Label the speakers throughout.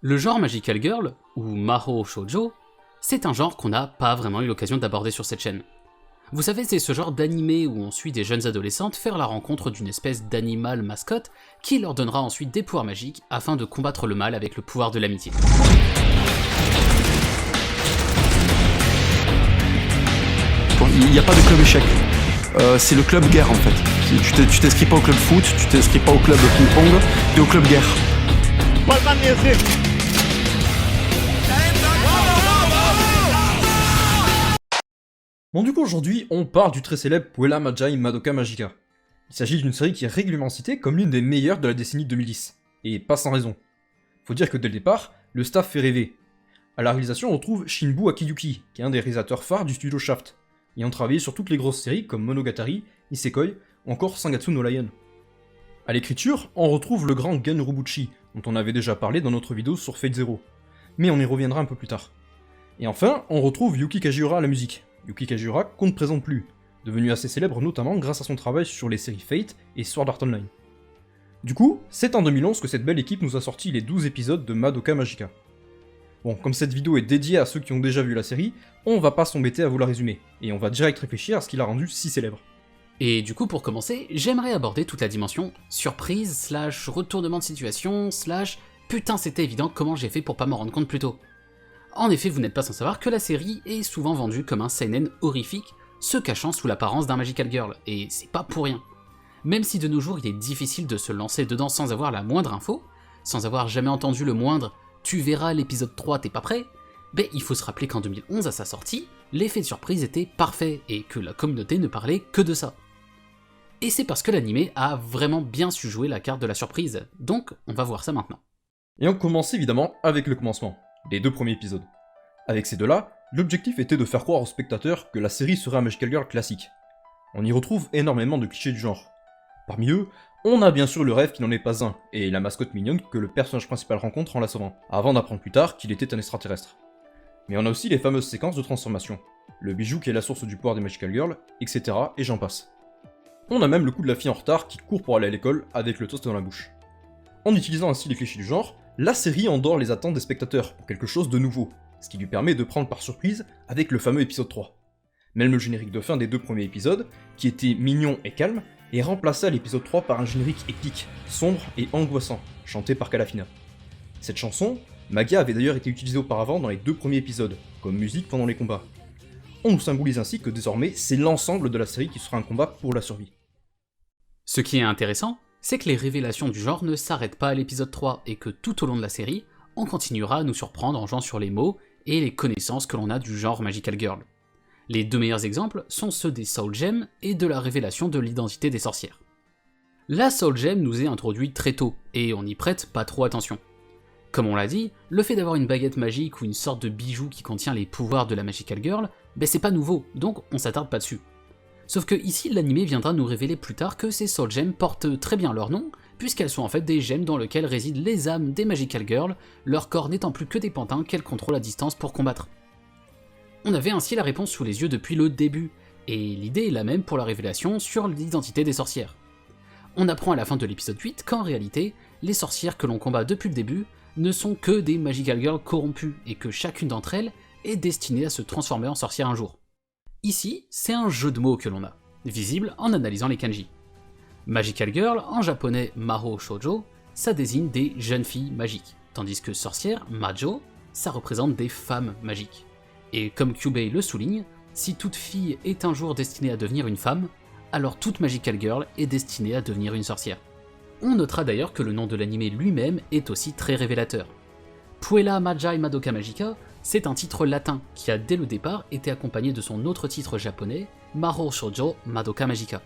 Speaker 1: Le genre Magical Girl, ou Mahou Shoujo, c'est un genre qu'on n'a pas vraiment eu l'occasion d'aborder sur cette chaîne. Vous savez, c'est ce genre d'animé où on suit des jeunes adolescentes faire la rencontre d'une espèce d'animal mascotte qui leur donnera ensuite des pouvoirs magiques afin de combattre le mal avec le pouvoir de l'amitié.
Speaker 2: Il n'y a pas de club échec. C'est le club guerre en fait. Tu t'inscris pas au club foot, tu t'inscris pas au club ping-pong, tu es au club guerre.
Speaker 3: Bon du coup aujourd'hui on parle du très célèbre Puella Magi Madoka Magica. Il s'agit d'une série qui est régulièrement citée comme l'une des meilleures de la décennie 2010. Et pas sans raison. Faut dire que dès le départ, le staff fait rêver. À la réalisation on retrouve Shinbu Akiyuki, qui est un des réalisateurs phares du studio Shaft, ayant travaillé sur toutes les grosses séries comme Monogatari, Isekoi ou encore Sangatsu no Lion. À l'écriture, on retrouve le grand Gen Urobuchi, dont on avait déjà parlé dans notre vidéo sur Fate Zero, mais on y reviendra un peu plus tard. Et enfin, on retrouve Yuki Kajiura à la musique. Yuki Kajiura qu'on ne présente plus, devenu assez célèbre notamment grâce à son travail sur les séries Fate et Sword Art Online. Du coup, c'est en 2011 que cette belle équipe nous a sorti les 12 épisodes de Madoka Magica. Bon, comme cette vidéo est dédiée à ceux qui ont déjà vu la série, on va pas s'embêter à vous la résumer, et on va direct réfléchir à ce qui l'a rendu si célèbre.
Speaker 1: Et du coup, pour commencer, j'aimerais aborder toute la dimension surprise, / retournement de situation, / putain c'était évident comment j'ai fait pour pas m'en rendre compte plus tôt. En effet, vous n'êtes pas sans savoir que la série est souvent vendue comme un seinen horrifique, se cachant sous l'apparence d'un Magical Girl, et c'est pas pour rien. Même si de nos jours il est difficile de se lancer dedans sans avoir la moindre info, sans avoir jamais entendu le moindre « tu verras l'épisode 3, t'es pas prêt », ben il faut se rappeler qu'en 2011 à sa sortie, l'effet de surprise était parfait, et que la communauté ne parlait que de ça. Et c'est parce que l'animé a vraiment bien su jouer la carte de la surprise, donc on va voir ça maintenant.
Speaker 3: Et on commence évidemment avec le commencement, les 2 premiers épisodes. Avec ces deux-là, l'objectif était de faire croire aux spectateurs que la série serait un Magical Girl classique. On y retrouve énormément de clichés du genre. Parmi eux, on a bien sûr le rêve qui n'en est pas un, et la mascotte mignonne que le personnage principal rencontre en la sauvant, avant d'apprendre plus tard qu'il était un extraterrestre. Mais on a aussi les fameuses séquences de transformation, le bijou qui est la source du pouvoir des Magical Girls, etc. et j'en passe. On a même le coup de la fille en retard qui court pour aller à l'école avec le toast dans la bouche. En utilisant ainsi les clichés du genre, la série endort les attentes des spectateurs pour quelque chose de nouveau, ce qui lui permet de prendre par surprise avec le fameux épisode 3. Même le générique de fin des 2 premiers épisodes, qui était mignon et calme, est remplacé à l'épisode 3 par un générique épique, sombre et angoissant, chanté par Kalafina. Cette chanson, Magia avait d'ailleurs été utilisée auparavant dans les 2 premiers épisodes, comme musique pendant les combats. On nous symbolise ainsi que désormais, c'est l'ensemble de la série qui sera un combat pour la survie.
Speaker 1: Ce qui est intéressant, c'est que les révélations du genre ne s'arrêtent pas à l'épisode 3 et que tout au long de la série, on continuera à nous surprendre en jouant sur les mots et les connaissances que l'on a du genre Magical Girl. Les 2 meilleurs exemples sont ceux des Soul Gems et de la révélation de l'identité des sorcières. La Soul Gem nous est introduite très tôt, et on n'y prête pas trop attention. Comme on l'a dit, le fait d'avoir une baguette magique ou une sorte de bijou qui contient les pouvoirs de la Magical Girl, ben c'est pas nouveau, donc on s'attarde pas dessus. Sauf que ici, l'animé viendra nous révéler plus tard que ces Soul Gems portent très bien leur nom, puisqu'elles sont en fait des gemmes dans lesquelles résident les âmes des Magical Girls, leur corps n'étant plus que des pantins qu'elles contrôlent à distance pour combattre. On avait ainsi la réponse sous les yeux depuis le début, et l'idée est la même pour la révélation sur l'identité des sorcières. On apprend à la fin de l'épisode 8 qu'en réalité, les sorcières que l'on combat depuis le début ne sont que des Magical Girls corrompues, et que chacune d'entre elles est destinée à se transformer en sorcière un jour. Ici, c'est un jeu de mots que l'on a, visible en analysant les kanji. Magical Girl, en japonais Mahou Shoujo, ça désigne des jeunes filles magiques, tandis que sorcière, Majo, ça représente des femmes magiques. Et comme Kyubei le souligne, si toute fille est un jour destinée à devenir une femme, alors toute Magical Girl est destinée à devenir une sorcière. On notera d'ailleurs que le nom de l'anime lui-même est aussi très révélateur. Puella Magi Madoka Magica, c'est un titre latin qui a dès le départ été accompagné de son autre titre japonais, Mahou Shoujo Madoka Magica.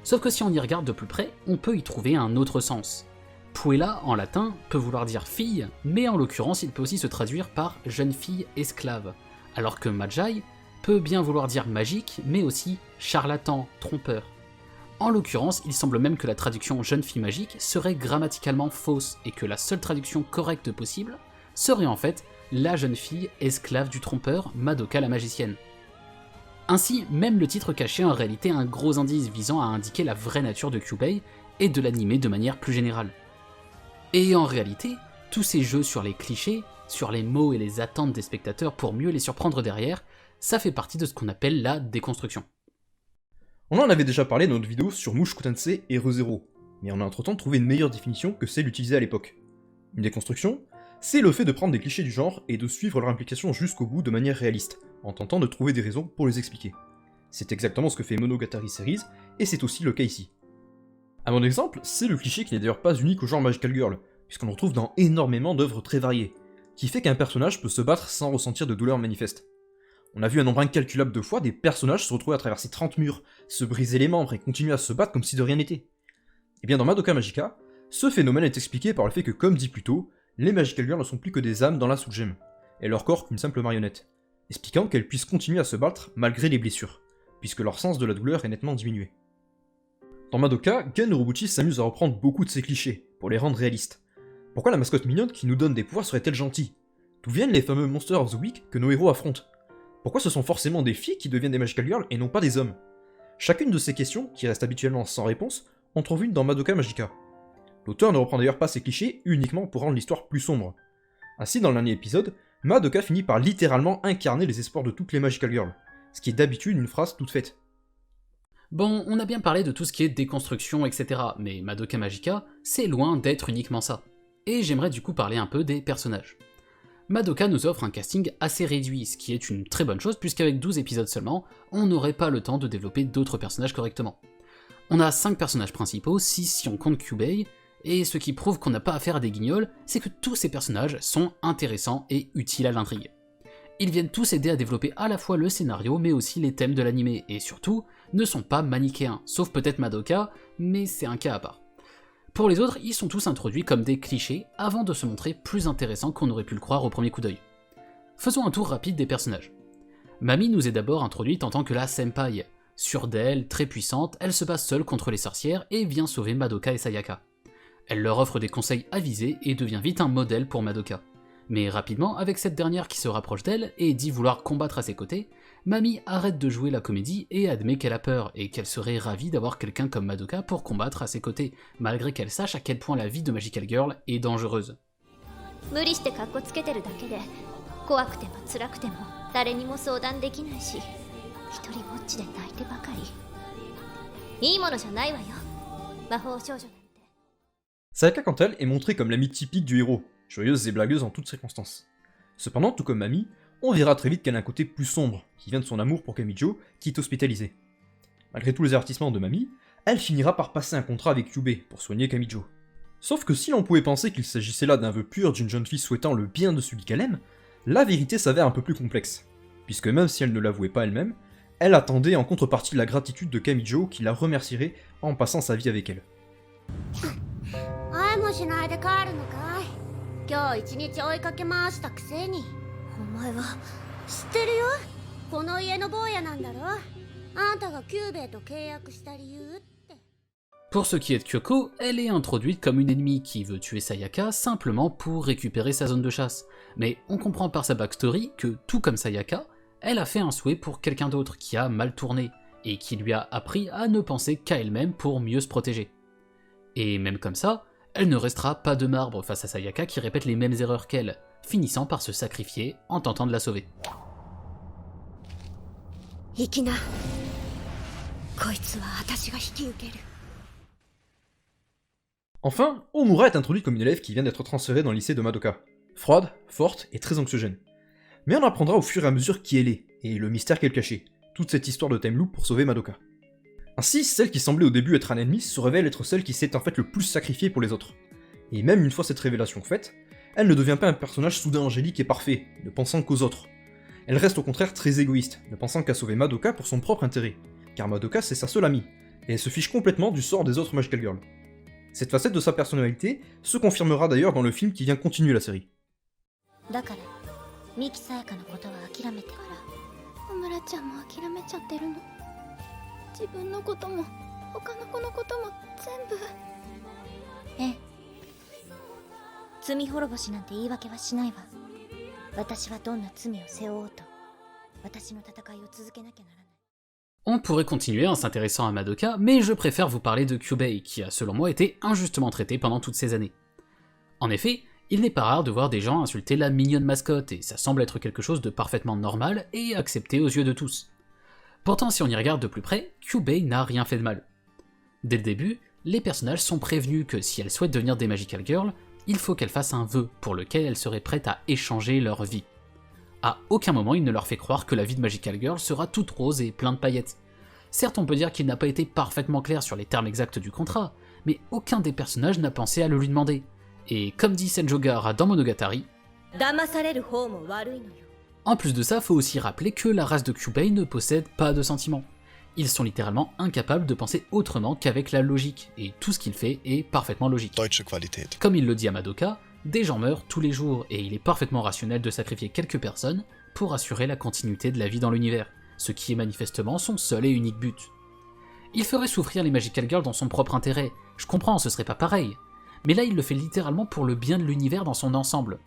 Speaker 1: Sauf que si on y regarde de plus près, on peut y trouver un autre sens. Puella en latin peut vouloir dire fille, mais en l'occurrence il peut aussi se traduire par jeune fille esclave, alors que Magi peut bien vouloir dire magique, mais aussi charlatan, trompeur. En l'occurrence, il semble même que la traduction jeune fille magique serait grammaticalement fausse, et que la seule traduction correcte possible serait en fait la jeune fille esclave du trompeur, Madoka la magicienne. Ainsi, même le titre cachait en réalité un gros indice visant à indiquer la vraie nature de Kyubei et de l'anime de manière plus générale. Et en réalité, Tous ces jeux sur les clichés, sur les mots et les attentes des spectateurs pour mieux les surprendre derrière, ça fait partie de ce qu'on appelle la déconstruction.
Speaker 3: On en avait déjà parlé dans notre vidéo sur Mushoku Tensei et Re:Zero, mais on a entre-temps trouvé une meilleure définition que celle utilisée à l'époque. Une déconstruction, c'est le fait de prendre des clichés du genre et de suivre leur implication jusqu'au bout de manière réaliste, en tentant de trouver des raisons pour les expliquer. C'est exactement ce que fait Monogatari Series, et c'est aussi le cas ici. À mon exemple, c'est le cliché qui n'est d'ailleurs pas unique au genre Magical Girl, puisqu'on le retrouve dans énormément d'œuvres très variées, qui fait qu'un personnage peut se battre sans ressentir de douleur manifeste. On a vu un nombre incalculable de fois des personnages se retrouver à traverser 30 murs, se briser les membres et continuer à se battre comme si de rien n'était. Et bien dans Madoka Magica, ce phénomène est expliqué par le fait que, comme dit plus tôt, les Magical Girls ne sont plus que des âmes dans la Soul Gem, et leur corps qu'une simple marionnette, expliquant qu'elles puissent continuer à se battre malgré les blessures, puisque leur sens de la douleur est nettement diminué. Dans Madoka, Gen Urobuchi s'amuse à reprendre beaucoup de ces clichés, pour les rendre réalistes. Pourquoi la mascotte mignonne qui nous donne des pouvoirs serait-elle gentille? D'où viennent les fameux Monsters of the Week que nos héros affrontent? Pourquoi ce sont forcément des filles qui deviennent des Magical Girls et non pas des hommes? Chacune de ces questions, qui restent habituellement sans réponse, en trouve une dans Madoka Magica. L'auteur ne reprend d'ailleurs pas ces clichés uniquement pour rendre l'histoire plus sombre. Ainsi, dans le dernier épisode, Madoka finit par littéralement incarner les espoirs de toutes les Magical Girls, ce qui est d'habitude une phrase toute faite.
Speaker 1: Bon, on a bien parlé de tout ce qui est déconstruction, etc., mais Madoka Magica, c'est loin d'être uniquement ça. Et j'aimerais du coup parler un peu des personnages. Madoka nous offre un casting assez réduit, ce qui est une très bonne chose puisqu'avec 12 épisodes seulement, on n'aurait pas le temps de développer d'autres personnages correctement. On a 5 personnages principaux, 6 si on compte Kyubei, et ce qui prouve qu'on n'a pas affaire à des guignols, c'est que tous ces personnages sont intéressants et utiles à l'intrigue. Ils viennent tous aider à développer à la fois le scénario mais aussi les thèmes de l'anime, et surtout, ne sont pas manichéens, sauf peut-être Madoka, mais c'est un cas à part. Pour les autres, ils sont tous introduits comme des clichés avant de se montrer plus intéressants qu'on aurait pu le croire au premier coup d'œil. Faisons un tour rapide des personnages. Mami nous est d'abord introduite en tant que la senpai. Sûre d'elle, très puissante, elle se bat seule contre les sorcières et vient sauver Madoka et Sayaka. Elle leur offre des conseils avisés et devient vite un modèle pour Madoka. Mais rapidement, avec cette dernière qui se rapproche d'elle et dit vouloir combattre à ses côtés, Mami arrête de jouer la comédie et admet qu'elle a peur et qu'elle serait ravie d'avoir quelqu'un comme Madoka pour combattre à ses côtés, malgré qu'elle sache à quel point la vie de Magical Girl est dangereuse.
Speaker 3: Sayaka quant à elle est montrée comme l'amie typique du héros, joyeuse et blagueuse en toutes circonstances. Cependant, tout comme Mami, on verra très vite qu'elle a un côté plus sombre, qui vient de son amour pour Kamijo, qui est hospitalisé. Malgré tous les avertissements de Mami, elle finira par passer un contrat avec Kyubei pour soigner Kamijo. Sauf que si l'on pouvait penser qu'il s'agissait là d'un vœu pur d'une jeune fille souhaitant le bien de celui qu'elle aime, la vérité s'avère un peu plus complexe, puisque même si elle ne l'avouait pas elle-même, elle attendait en contrepartie la gratitude de Kamijo qui la remercierait en passant sa vie avec elle.
Speaker 1: Pour ce qui est de Kyoko, elle est introduite comme une ennemie qui veut tuer Sayaka simplement pour récupérer sa zone de chasse. Mais on comprend par sa backstory que, tout comme Sayaka, elle a fait un souhait pour quelqu'un d'autre qui a mal tourné, et qui lui a appris à ne penser qu'à elle-même pour mieux se protéger. Et même comme ça, elle ne restera pas de marbre face à Sayaka qui répète les mêmes erreurs qu'elle, finissant par se sacrifier en tentant de la sauver.
Speaker 3: Enfin, Omura est introduite comme une élève qui vient d'être transférée dans le lycée de Madoka. Froide, forte et très anxiogène. Mais on apprendra au fur et à mesure qui elle est, et le mystère qu'elle cachait, toute cette histoire de time loop pour sauver Madoka. Ainsi, celle qui semblait au début être un ennemi se révèle être celle qui s'est en fait le plus sacrifiée pour les autres. Et même une fois cette révélation faite, elle ne devient pas un personnage soudain angélique et parfait, ne pensant qu'aux autres. Elle reste au contraire très égoïste, ne pensant qu'à sauver Madoka pour son propre intérêt, car Madoka c'est sa seule amie, et elle se fiche complètement du sort des autres Magical Girls. Cette facette de sa personnalité se confirmera d'ailleurs dans le film qui vient continuer la série.
Speaker 1: On pourrait continuer en s'intéressant à Madoka, mais je préfère vous parler de Kyubei, qui a selon moi été injustement traité pendant toutes ces années. En effet, Il n'est pas rare de voir des gens insulter la mignonne mascotte, et ça semble être quelque chose de parfaitement normal et accepté aux yeux de tous. Pourtant, si on y regarde de plus près, Kyubey n'a rien fait de mal. Dès le début, les personnages sont prévenus que si elles souhaitent devenir des Magical Girls, il faut qu'elles fassent un vœu pour lequel elles seraient prêtes à échanger leur vie. À aucun moment il ne leur fait croire que la vie de Magical Girl sera toute rose et plein de paillettes. Certes, on peut dire qu'il n'a pas été parfaitement clair sur les termes exacts du contrat, mais aucun des personnages n'a pensé à le lui demander. Et comme dit Senjo Gaara dans Monogatari, en plus de ça, faut aussi rappeler que la race de Kyubey ne possède pas de sentiments. Ils sont littéralement incapables de penser autrement qu'avec la logique, et tout ce qu'il fait est parfaitement logique. Comme il le dit à Madoka, des gens meurent tous les jours, et il est parfaitement rationnel de sacrifier quelques personnes pour assurer la continuité de la vie dans l'univers, ce qui est manifestement son seul et unique but. Il ferait souffrir les Magical Girls dans son propre intérêt, je comprends, ce serait pas pareil, mais là il le fait littéralement pour le bien de l'univers dans son ensemble.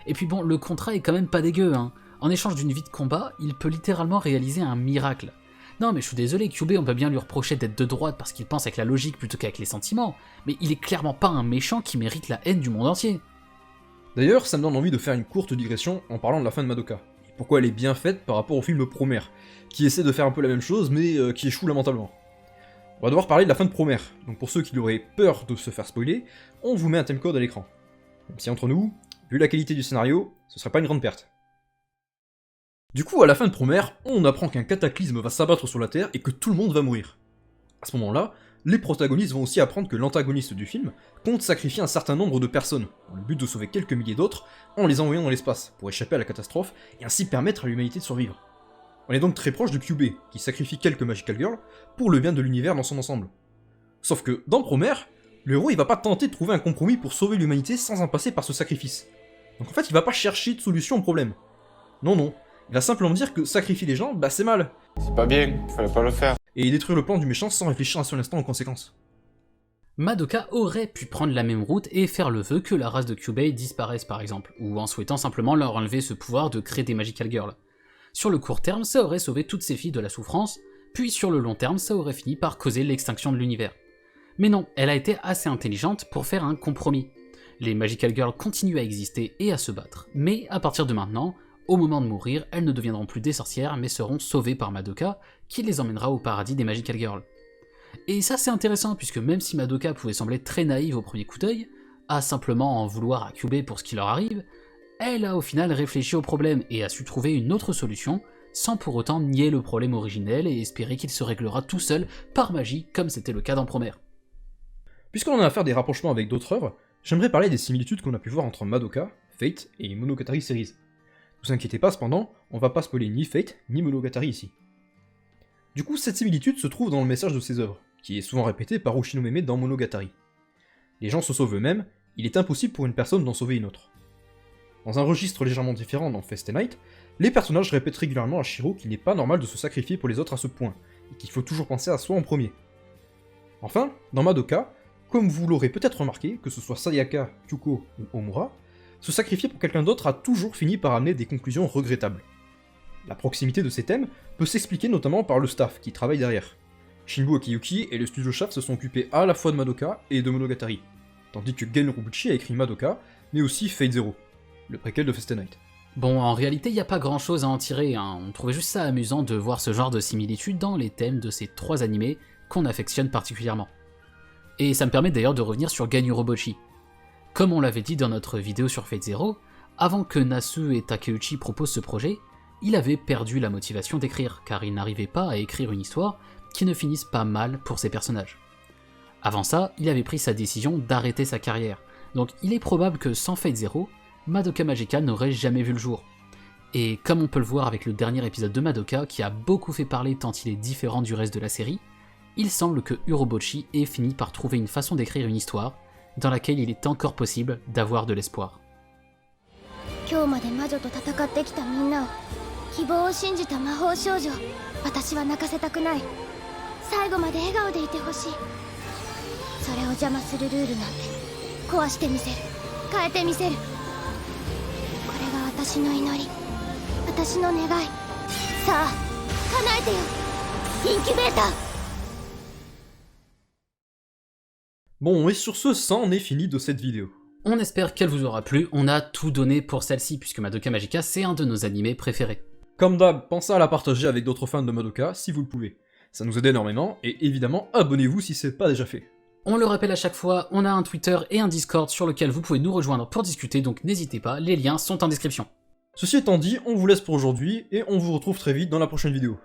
Speaker 1: Et puis bon, le contrat est quand même pas dégueu, hein. En échange d'une vie de combat, il peut littéralement réaliser un miracle. Non mais je suis désolé, Kyubey on peut bien lui reprocher d'être de droite parce qu'il pense avec la logique plutôt qu'avec les sentiments, mais il est clairement pas un méchant qui mérite la haine du monde entier.
Speaker 3: D'ailleurs, ça me donne envie de faire une courte digression en parlant de la fin de Madoka, et pourquoi elle est bien faite par rapport au film Promare, qui essaie de faire un peu la même chose mais qui échoue lamentablement. On va devoir parler de la fin de Promare, donc pour ceux qui auraient peur de se faire spoiler, on vous met un timecode à l'écran. Même si entre nous, vu la qualité du scénario, ce serait pas une grande perte. Du coup, à la fin de Promare, on apprend qu'un cataclysme va s'abattre sur la Terre et que tout le monde va mourir. À ce moment-là, les protagonistes vont aussi apprendre que l'antagoniste du film compte sacrifier un certain nombre de personnes, dans le but de sauver quelques milliers d'autres, en les envoyant dans l'espace, pour échapper à la catastrophe, et ainsi permettre à l'humanité de survivre. On est donc très proche de Kyubey, qui sacrifie quelques Magical Girls pour le bien de l'univers dans son ensemble. Sauf que, dans Promare, le héros il va pas tenter de trouver un compromis pour sauver l'humanité sans en passer par ce sacrifice. Donc en fait, il va pas chercher de solution au problème. Non, il va simplement dire que sacrifier les gens, bah c'est mal.
Speaker 4: C'est pas bien, fallait pas le faire.
Speaker 3: Et détruire le plan du méchant sans réfléchir un seul instant aux conséquences.
Speaker 1: Madoka aurait pu prendre la même route et faire le vœu que la race de Kyubey disparaisse par exemple, ou en souhaitant simplement leur enlever ce pouvoir de créer des Magical Girls. Sur le court terme, ça aurait sauvé toutes ces filles de la souffrance, puis sur le long terme, ça aurait fini par causer l'extinction de l'univers. Mais non, elle a été assez intelligente pour faire un compromis. Les Magical Girls continuent à exister et à se battre, mais à partir de maintenant, au moment de mourir, elles ne deviendront plus des sorcières, mais seront sauvées par Madoka, qui les emmènera au paradis des Magical Girls. Et ça c'est intéressant, puisque même si Madoka pouvait sembler très naïve au premier coup d'œil, à simplement en vouloir à Kyubey pour ce qui leur arrive, elle a au final réfléchi au problème et a su trouver une autre solution, sans pour autant nier le problème originel et espérer qu'il se réglera tout seul par magie, comme c'était le cas dans Promare.
Speaker 3: Puisqu'on a à faire des rapprochements avec d'autres œuvres, j'aimerais parler des similitudes qu'on a pu voir entre Madoka, Fate et Monogatari Series. Ne vous inquiétez pas cependant, on va pas spoiler ni Fate ni Monogatari ici. Du coup, cette similitude se trouve dans le message de ces œuvres, qui est souvent répété par Oshinomeme dans Monogatari. Les gens se sauvent eux-mêmes, il est impossible pour une personne d'en sauver une autre. Dans un registre légèrement différent dans Fate stay Night, les personnages répètent régulièrement à Shiro qu'il n'est pas normal de se sacrifier pour les autres à ce point, et qu'il faut toujours penser à soi en premier. Enfin, dans Madoka, comme vous l'aurez peut-être remarqué, que ce soit Sayaka, Kyuko ou Omura, se sacrifier pour quelqu'un d'autre a toujours fini par amener des conclusions regrettables. La proximité de ces thèmes peut s'expliquer notamment par le staff qui travaille derrière. Shinbu Akiyuki et le studio Shaft se sont occupés à la fois de Madoka et de Monogatari, tandis que Gen Urobuchi a écrit Madoka, mais aussi Fate Zero, le préquel de Fate stay Night.
Speaker 1: Bon, en réalité, il n'y a pas grand chose à en tirer, hein. On trouvait juste ça amusant de voir ce genre de similitude dans les thèmes de ces trois animés qu'on affectionne particulièrement. Et ça me permet d'ailleurs de revenir sur Gen Urobuchi. Comme on l'avait dit dans notre vidéo sur Fate Zero, avant que Nasu et Takeuchi proposent ce projet, il avait perdu la motivation d'écrire, car il n'arrivait pas à écrire une histoire qui ne finisse pas mal pour ses personnages. Avant ça, il avait pris sa décision d'arrêter sa carrière, donc il est probable que sans Fate Zero, Madoka Magica n'aurait jamais vu le jour. Et comme on peut le voir avec le dernier épisode de Madoka, qui a beaucoup fait parler tant il est différent du reste de la série, il semble que Urobuchi ait fini par trouver une façon d'écrire une histoire dans laquelle il est encore possible d'avoir de l'espoir.
Speaker 5: 今日まで魔女と戦ってきたみんなを希望を信じた魔法少女、私は泣かせたくない。最後まで笑顔でいてほしい。それを邪魔するルールなんて壊してみせる、変えてみせる。これが私の祈り、私の願い。さあ叶えてよ、インキュベーター。
Speaker 3: Bon, et sur ce, ça en est fini de cette vidéo.
Speaker 1: On espère qu'elle vous aura plu, on a tout donné pour celle-ci, puisque Madoka Magica c'est un de nos animés préférés.
Speaker 3: Comme d'hab, pensez à la partager avec d'autres fans de Madoka si vous le pouvez. Ça nous aide énormément, et évidemment, abonnez-vous si c'est pas déjà fait.
Speaker 1: On le rappelle à chaque fois, on a un Twitter et un Discord sur lequel vous pouvez nous rejoindre pour discuter, donc n'hésitez pas, les liens sont en description.
Speaker 3: Ceci étant dit, on vous laisse pour aujourd'hui, et on vous retrouve très vite dans la prochaine vidéo.